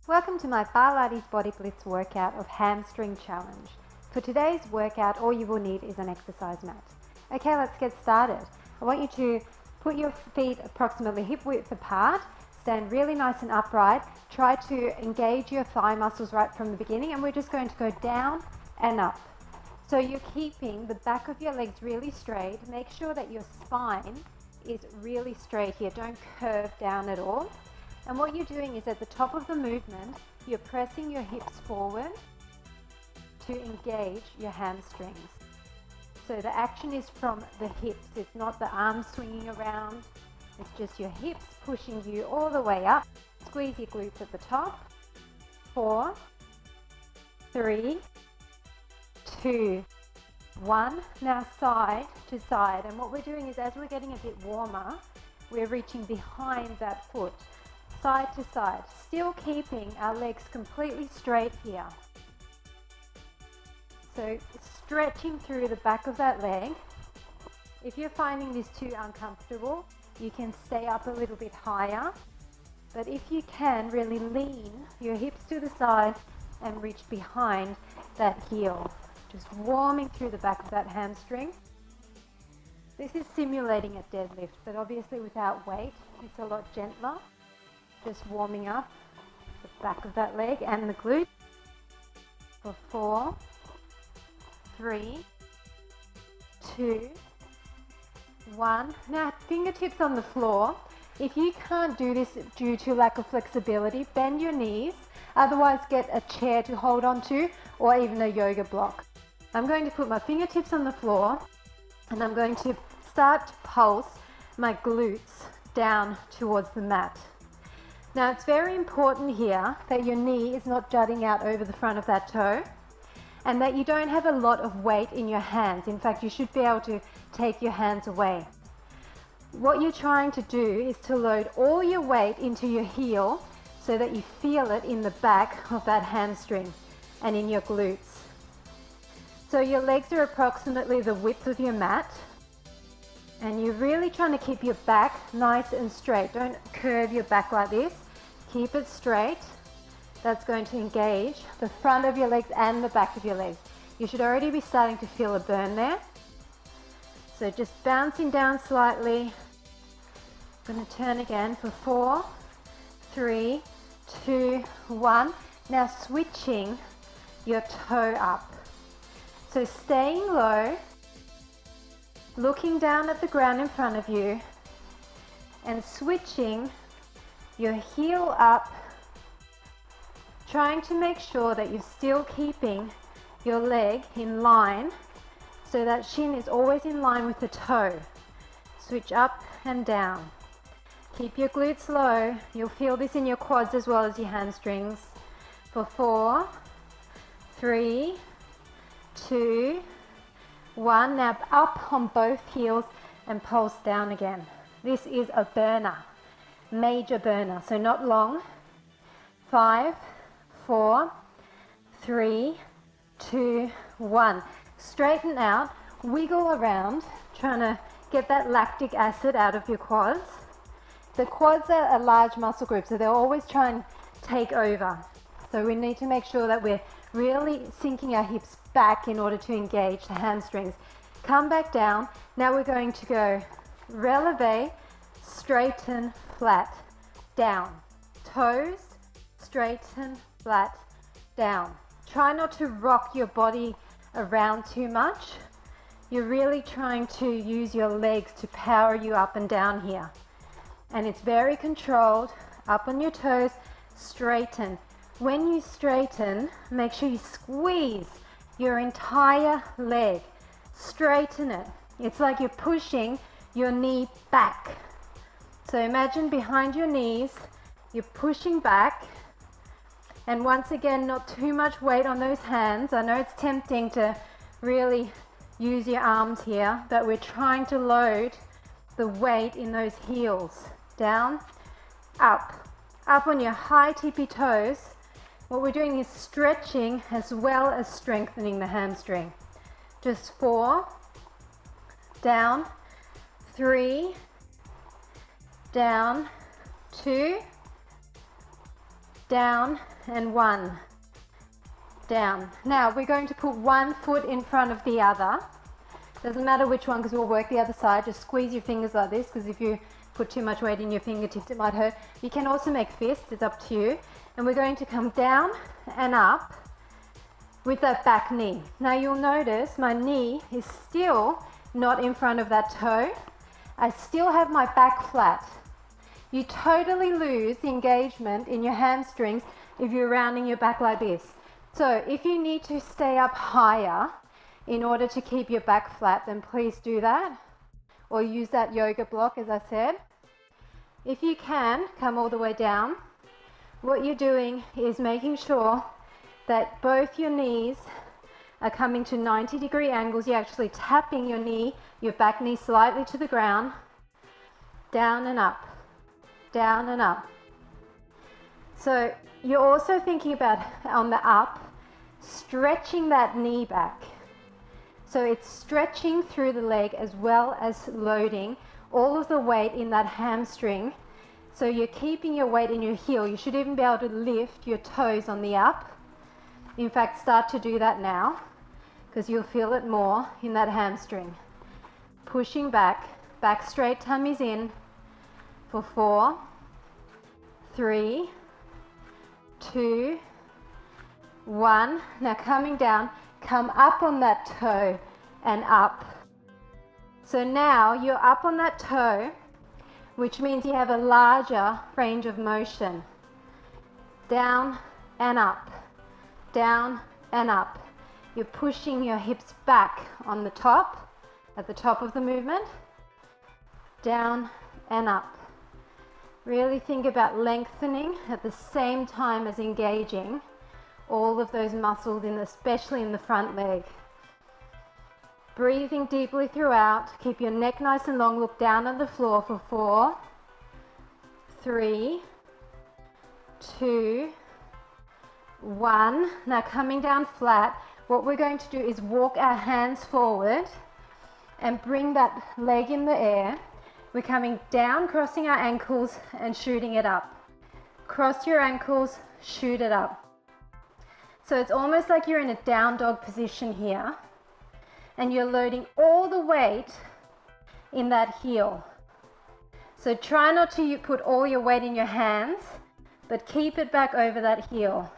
Welcome to my Barlates Body Blitz workout of hamstring challenge. For today's workout, all you will need is an exercise mat. Okay, let's get started. I want you to put your feet approximately hip width apart, stand really nice and upright, try to engage your thigh muscles right from the beginning, and we're just going to go down and up. So you're keeping the back of your legs really straight. Make sure that your spine is really straight here. Don't curve down at all. And what you're doing is at the top of the movement, you're pressing your hips forward to engage your hamstrings. So the action is from the hips. It's not the arms swinging around. It's just your hips pushing you all the way up. Squeeze your glutes at the top. 4, 3, 2, 1. Now side to side. And what we're doing is as we're getting a bit warmer, we're reaching behind that foot. Side to side, still keeping our legs completely straight here. So stretching through the back of that leg. If you're finding this too uncomfortable, you can stay up a little bit higher. But if you can, really lean your hips to the side and reach behind that heel. Just warming through the back of that hamstring. This is simulating a deadlift, but obviously without weight, it's a lot gentler. Just warming up the back of that leg and the glute for 4, 3, 2, 1. Now fingertips on the floor. If you can't do this due to lack of flexibility, bend your knees. Otherwise get a chair to hold on to or even a yoga block. I'm going to put my fingertips on the floor and I'm going to start to pulse my glutes down towards the mat. Now it's very important here that your knee is not jutting out over the front of that toe and that you don't have a lot of weight in your hands. In fact, you should be able to take your hands away. What you're trying to do is to load all your weight into your heel so that you feel it in the back of that hamstring and in your glutes. So your legs are approximately the width of your mat and you're really trying to keep your back nice and straight. Don't curve your back like this. Keep it straight. That's going to engage the front of your legs and the back of your legs. You should already be starting to feel a burn there. So just bouncing down slightly. I'm going to turn again for 4, 3, 2, 1. Now switching your toe up. So staying low, looking down at the ground in front of you and switching your heel up, trying to make sure that you're still keeping your leg in line so that shin is always in line with the toe. Switch up and down. Keep your glutes low. You'll feel this in your quads as well as your hamstrings. For 4, 3, 2, 1. Now up on both heels and pulse down again. This is a burner, major burner, so not long. 5, 4, 3, 2, 1. Straighten out, wiggle around, trying to get that lactic acid out of your quads. The quads are a large muscle group, so they'll always try and take over. So we need to make sure that we're really sinking our hips back in order to engage the hamstrings. Come back down. Now we're going to go releve, straighten, flat, down. Toes, straighten, flat, down. Try not to rock your body around too much. You're really trying to use your legs to power you up and down here. And it's very controlled. Up on your toes, straighten. When you straighten, make sure you squeeze your entire leg. Straighten it. It's like you're pushing your knee back. So imagine behind your knees, you're pushing back. And once again, not too much weight on those hands. I know it's tempting to really use your arms here, but we're trying to load the weight in those heels. Down, up. Up on your high tippy toes. What we're doing is stretching as well as strengthening the hamstring. Just 4, down, 3, down, 2, down and 1, down. Now we're going to put one foot in front of the other. Doesn't matter which one because we'll work the other side. Just squeeze your fingers like this because if you put too much weight in your fingertips it might hurt. You can also make fists, it's up to you. And we're going to come down and up with that back knee. Now you'll notice my knee is still not in front of that toe. I still have my back flat. You totally lose the engagement in your hamstrings if you're rounding your back like this. So if you need to stay up higher in order to keep your back flat, then please do that. Or use that yoga block as I said. If you can, come all the way down. What you're doing is making sure that both your knees are coming to 90-degree angles. You're actually tapping your knee, your back knee slightly to the ground. Down and up. Down and up. So you're also thinking about, on the up, stretching that knee back. So it's stretching through the leg as well as loading all of the weight in that hamstring. So you're keeping your weight in your heel. You should even be able to lift your toes on the up. In fact, start to do that now because you'll feel it more in that hamstring. Pushing back, back straight, tummies in for 4, 3, 2, 1. Now coming down, come up on that toe and up. So now you're up on that toe, which means you have a larger range of motion. Down and up, down and up. You're pushing your hips back on the top, at the top of the movement. Down and up. Really think about lengthening at the same time as engaging all of those muscles, especially in the front leg. Breathing deeply throughout. Keep your neck nice and long. Look down on the floor for 4, 3, 2, 1. Now coming down flat, what we're going to do is walk our hands forward and bring that leg in the air. We're coming down, crossing our ankles and shooting it up. Cross your ankles, shoot it up. So it's almost like you're in a down dog position here and you're loading all the weight in that heel. So try not to put all your weight in your hands, but keep it back over that heel.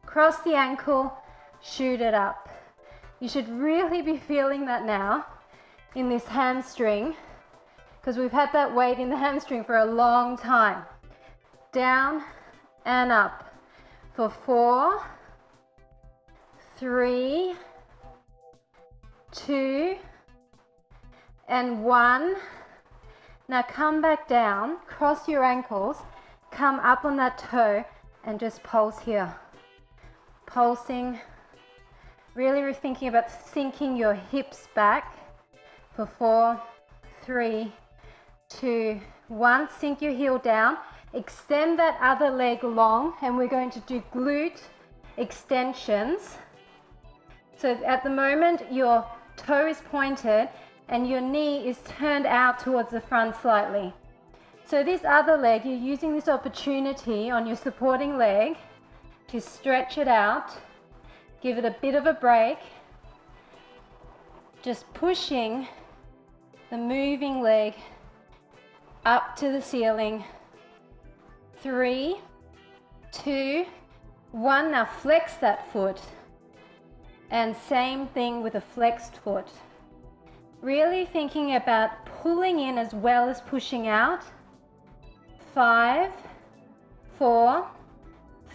Cross the ankle, shoot it up. You should really be feeling that now in this hamstring because we've had that weight in the hamstring for a long time. Down and up for 4, 3, 2, and 1. Now come back down, cross your ankles, come up on that toe and just pulse here. Pulsing, really thinking about sinking your hips back for 4, 3, 2, 1. Sink your heel down, extend that other leg long and we're going to do glute extensions. So at the moment your toe is pointed and your knee is turned out towards the front slightly. So this other leg, you're using this opportunity on your supporting leg to stretch it out, give it a bit of a break, just pushing the moving leg up to the ceiling. 3, 2, 1. Now flex that foot. And same thing with a flexed foot. Really thinking about pulling in as well as pushing out. 5, 4,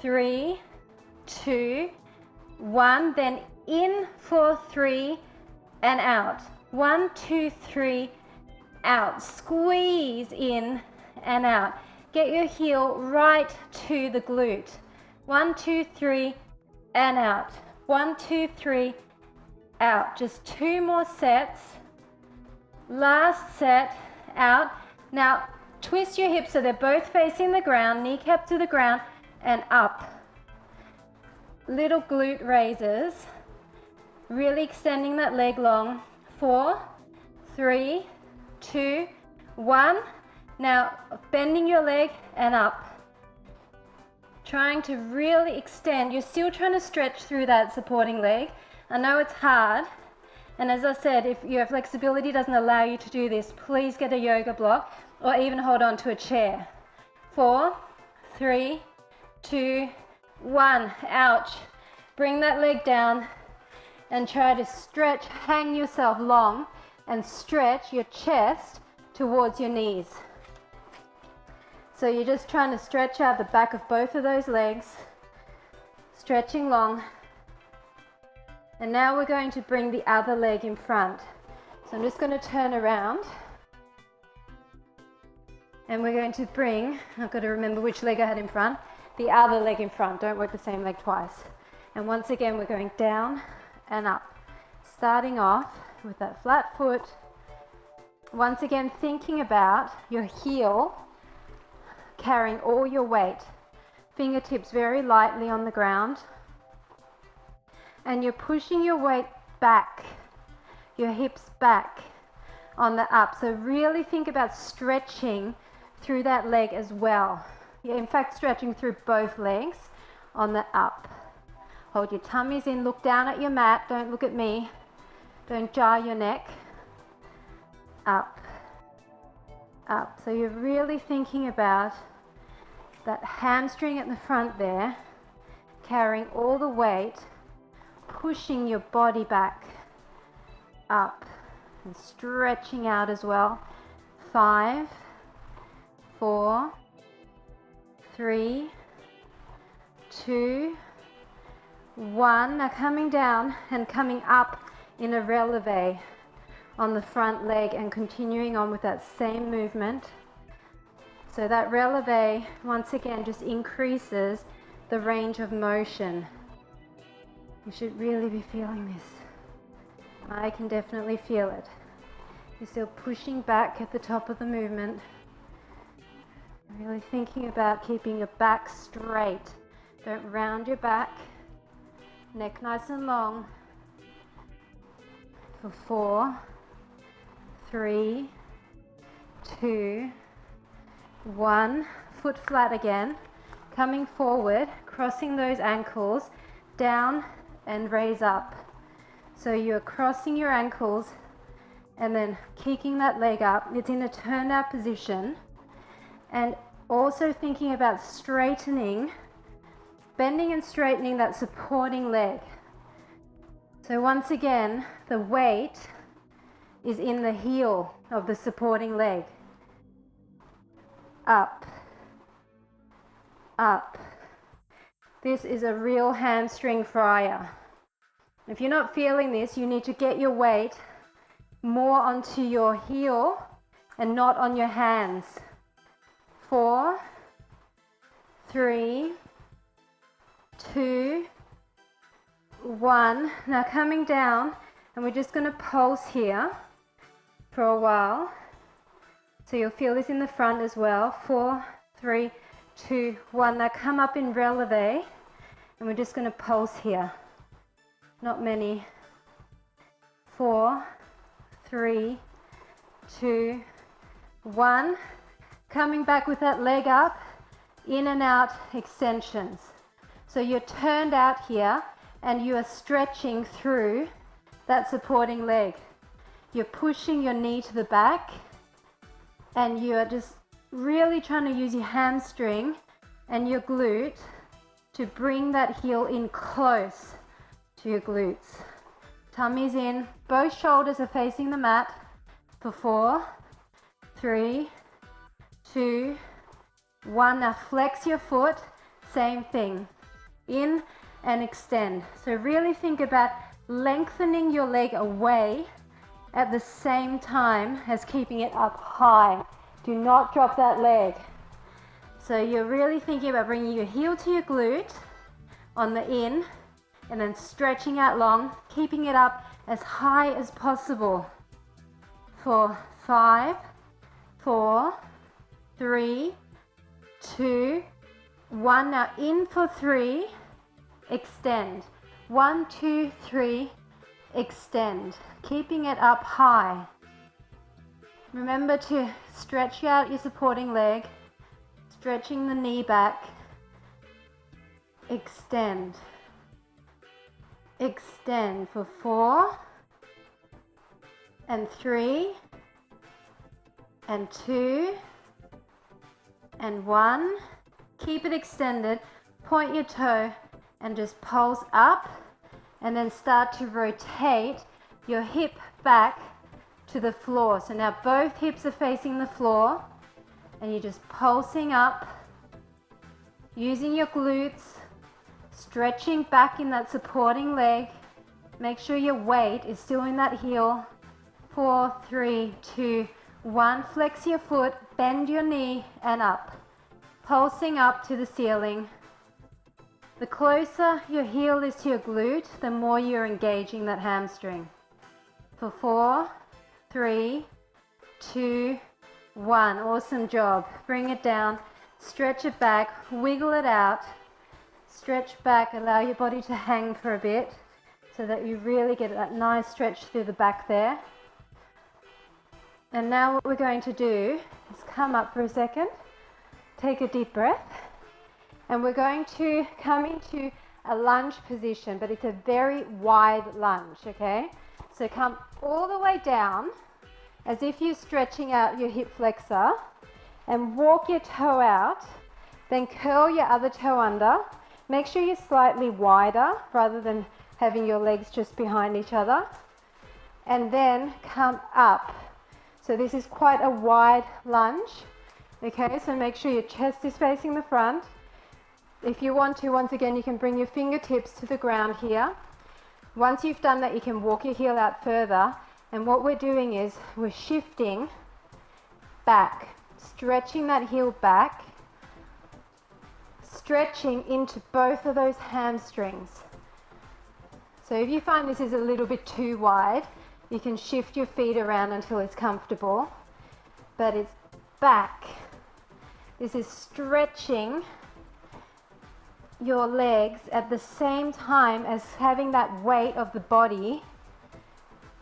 3, 2, 1. Then in for 3 and out. 1, 2, 3, out. Squeeze in and out. Get your heel right to the glute. 1, 2, 3, and out. 1, 2, 3, out. Just 2 more sets. Last set, out. Now twist your hips so they're both facing the ground, kneecap to the ground and up. Little glute raises. Really extending that leg long. 4, 3, 2, 1. Now bending your leg and up. trying to really extend. You're still trying to stretch through that supporting leg. I know it's hard, and as I said, if your flexibility doesn't allow you to do this, please get a yoga block or even hold on to a chair. 4, 3, 2, 1. Ouch. Bring that leg down and try to stretch, hang yourself long and stretch your chest towards your knees. So you're just trying to stretch out the back of both of those legs, stretching long. And now we're going to bring the other leg in front. So I'm just going to turn around. And we're going to bring, I've got to remember which leg I had in front, the other leg in front. Don't work the same leg twice. And once again, we're going down and up. Starting off with that flat foot. Once again, thinking about your heel carrying all your weight. Fingertips very lightly on the ground. And you're pushing your weight back, your hips back on the up. So really think about stretching through that leg as well. You're in fact stretching through both legs on the up. Hold your tummies in, look down at your mat, don't look at me. Don't jar your neck. Up, up. So you're really thinking about that hamstring at the front there, carrying all the weight, pushing your body back, up, and stretching out as well. 5, 4, 3, 2, 1. Now coming down and coming up in a releve on the front leg and continuing on with that same movement. So that releve, once again, just increases the range of motion. You should really be feeling this. I can definitely feel it. You're still pushing back at the top of the movement. Really thinking about keeping your back straight. Don't round your back. Neck nice and long. For 4, 3, 2, 1. Foot flat again. Coming forward, crossing those ankles, down and raise up. So you're crossing your ankles and then kicking that leg up. It's in a turned out position. And also thinking about straightening, bending and straightening that supporting leg. So once again, the weight is in the heel of the supporting leg. Up, up. This is a real hamstring fryer. If you're not feeling this, you need to get your weight more onto your heel and not on your hands. 4, 3, 2, 1. Now coming down, and we're just going to pulse here for a while. So you'll feel this in the front as well. 4, 3, 2, 1. Now come up in releve, and we're just going to pulse here. Not many. 4, 3, 2, 1. Coming back with that leg up, in and out extensions. So you're turned out here and you are stretching through that supporting leg. You're pushing your knee to the back and you are just really trying to use your hamstring and your glute to bring that heel in close to your glutes. Tummy's in, both shoulders are facing the mat for 4, 3, 2, 1. Now flex your foot, same thing. In and extend. So really think about lengthening your leg away at the same time as keeping it up high. Do not drop that leg. So you're really thinking about bringing your heel to your glute on the in and then stretching out long, keeping it up as high as possible. For 5, 4, 3, 2, 1. Now in for 3, extend. 1, 2, 3, extend. Keeping it up high. Remember to stretch out your supporting leg, stretching the knee back, extend. Extend for 4 and 3 and 2 and 1. Keep it extended. Point your toe and just pulse up, and then start to rotate your hip back to the floor. So now both hips are facing the floor, and you're just pulsing up, using your glutes, stretching back in that supporting leg. Make sure your weight is still in that heel. 4, 3, 2, 1. Flex your foot, bend your knee, and up. Pulsing up to the ceiling. The closer your heel is to your glute, the more you're engaging that hamstring. For 4, 3, 2, 1. Awesome job. Bring it down, stretch it back, wiggle it out, stretch back, allow your body to hang for a bit so that you really get that nice stretch through the back there. And now what we're going to do is come up for a second, take a deep breath, and we're going to come into a lunge position, but it's a very wide lunge, okay? So come all the way down as if you're stretching out your hip flexor, and walk your toe out, then curl your other toe under. Make sure you're slightly wider rather than having your legs just behind each other, and then come up. So this is quite a wide lunge, okay? So make sure your chest is facing the front. If you want to, once again, you can bring your fingertips to the ground here. Once you've done that, you can walk your heel out further. And what we're doing is we're shifting back, stretching that heel back, stretching into both of those hamstrings. So if you find this is a little bit too wide, you can shift your feet around until it's comfortable. But it's back. This is stretching your legs at the same time as having that weight of the body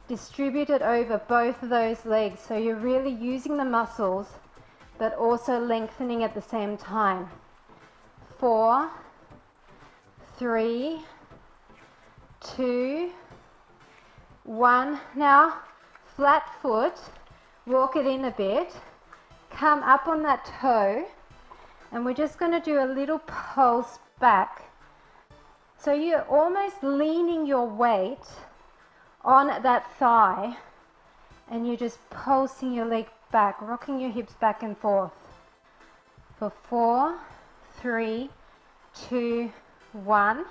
distributed over both of those legs. So you're really using the muscles, but also lengthening at the same time. 4, 3, 2, 1. Now, flat foot, walk it in a bit, come up on that toe, and we're just going to do a little pulse back. So you're almost leaning your weight on that thigh, and you're just pulsing your leg back, rocking your hips back and forth. For 4, 3, 2, 1.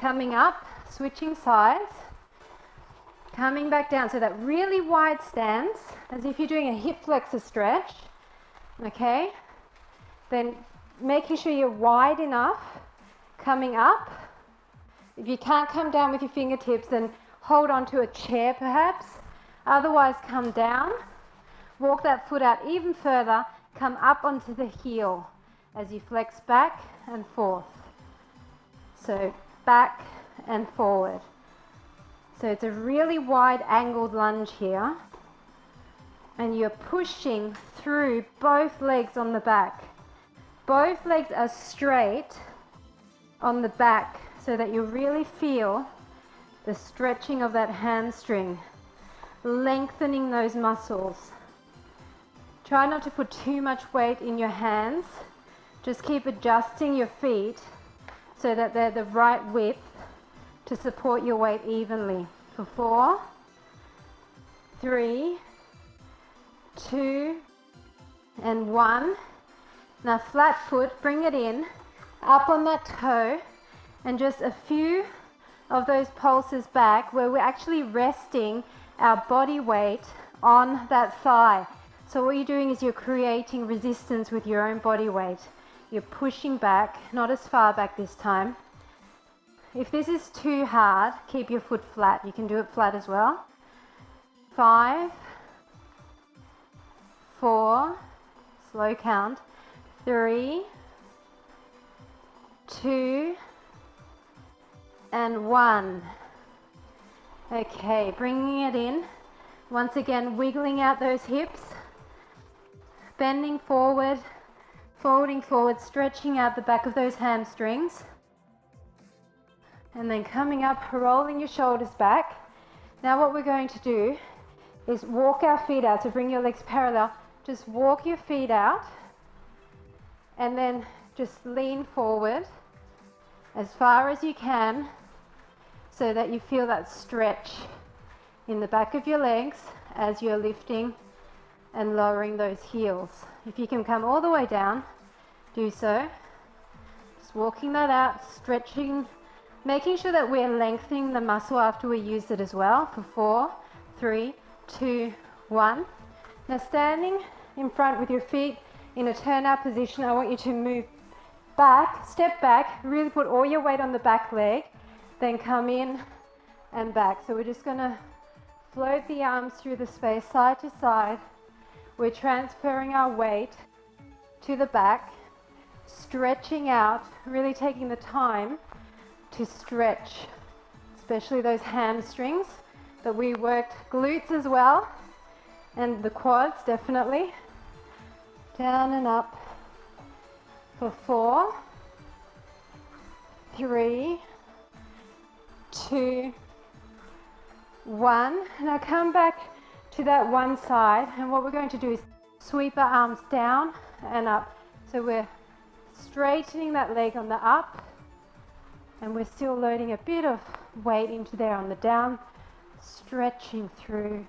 Coming up, switching sides, coming back down. So that really wide stance, as if you're doing a hip flexor stretch, okay? Then making sure you're wide enough, coming up. If you can't come down with your fingertips, then hold on to a chair perhaps. Otherwise, come down, walk that foot out even further, come up onto the heel as you flex back and forth. So back and forward. So it's a really wide angled lunge here, and you're pushing through both legs on the back. Both legs are straight on the back so that you really feel the stretching of that hamstring, lengthening those muscles. Try not to put too much weight in your hands. Just keep adjusting your feet so that they're the right width to support your weight evenly. For 4, 3, 2, and 1. Now flat foot, bring it in, up on that toe, and just a few of those pulses back where we're actually resting our body weight on that thigh. So what you're doing is you're creating resistance with your own body weight. You're pushing back, not as far back this time. If this is too hard, keep your foot flat. You can do it flat as well. 5, 4, slow count, 3, 2, and 1. Okay, bringing it in. Once again, wiggling out those hips, bending forward, folding forward, stretching out the back of those hamstrings. And then coming up, rolling your shoulders back. Now what we're going to do is walk our feet out. So bring your legs parallel. Just walk your feet out and then just lean forward as far as you can so that you feel that stretch in the back of your legs as you're lifting and lowering those heels. If you can come all the way down, do so. Just walking that out, stretching, making sure that we're lengthening the muscle after we use it as well for 4, 3, 2, 1. Now standing in front with your feet in a turn out position, I want you to move back, step back, really put all your weight on the back leg, then come in and back. So we're just going to float the arms through the space side to side. We're transferring our weight to the back, stretching out, really taking the time to stretch, especially those hamstrings that we worked, glutes as well, and the quads definitely. Down and up for 4, 3, 2, 1. Now come back to that one side, and what we're going to do is sweep our arms down and up. So we're straightening that leg on the up, and we're still loading a bit of weight into there on the down, stretching through,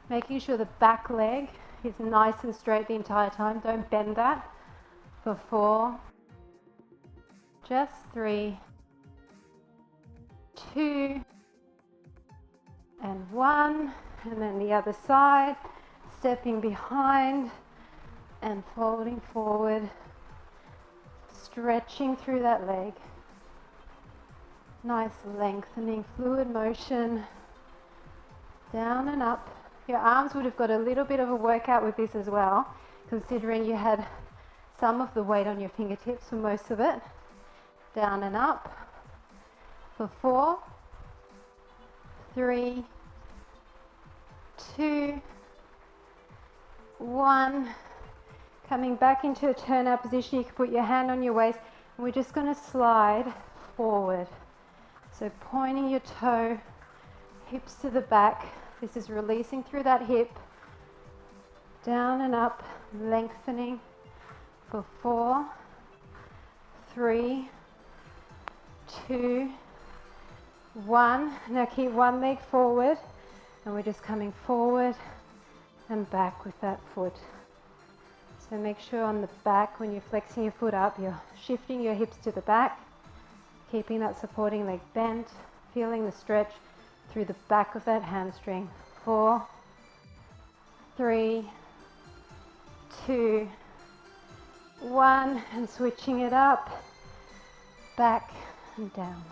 making sure the back leg is nice and straight the entire time. Don't bend that. For 4, just 3, 2, and 1. And then the other side, stepping behind and folding forward, stretching through that leg. Nice lengthening, fluid motion, down and up. Your arms would have got a little bit of a workout with this as well, considering you had some of the weight on your fingertips for most of it. Down and up for 4, 3, 2, 1. Coming back into a turn-out position, you can put your hand on your waist, and we're just going to slide forward. So pointing your toe, hips to the back. This is releasing through that hip. Down and up, lengthening for 4, 3, 2, 1. Now keep one leg forward, and we're just coming forward and back with that foot. So make sure on the back, when you're flexing your foot up, you're shifting your hips to the back, keeping that supporting leg bent, feeling the stretch through the back of that hamstring. 4, 3, 2, 1, and switching it up, back and down.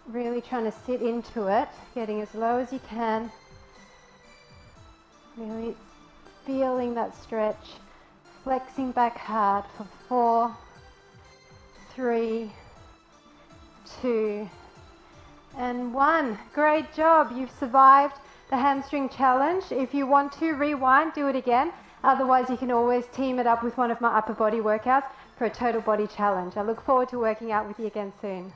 Really trying to sit into it, getting as low as you can. Really feeling that stretch, flexing back hard for 4, 3, 2, and 1. Great job. You've survived the hamstring challenge. If you want to rewind, do it again. Otherwise, you can always team it up with one of my upper body workouts for a total body challenge. I look forward to working out with you again soon.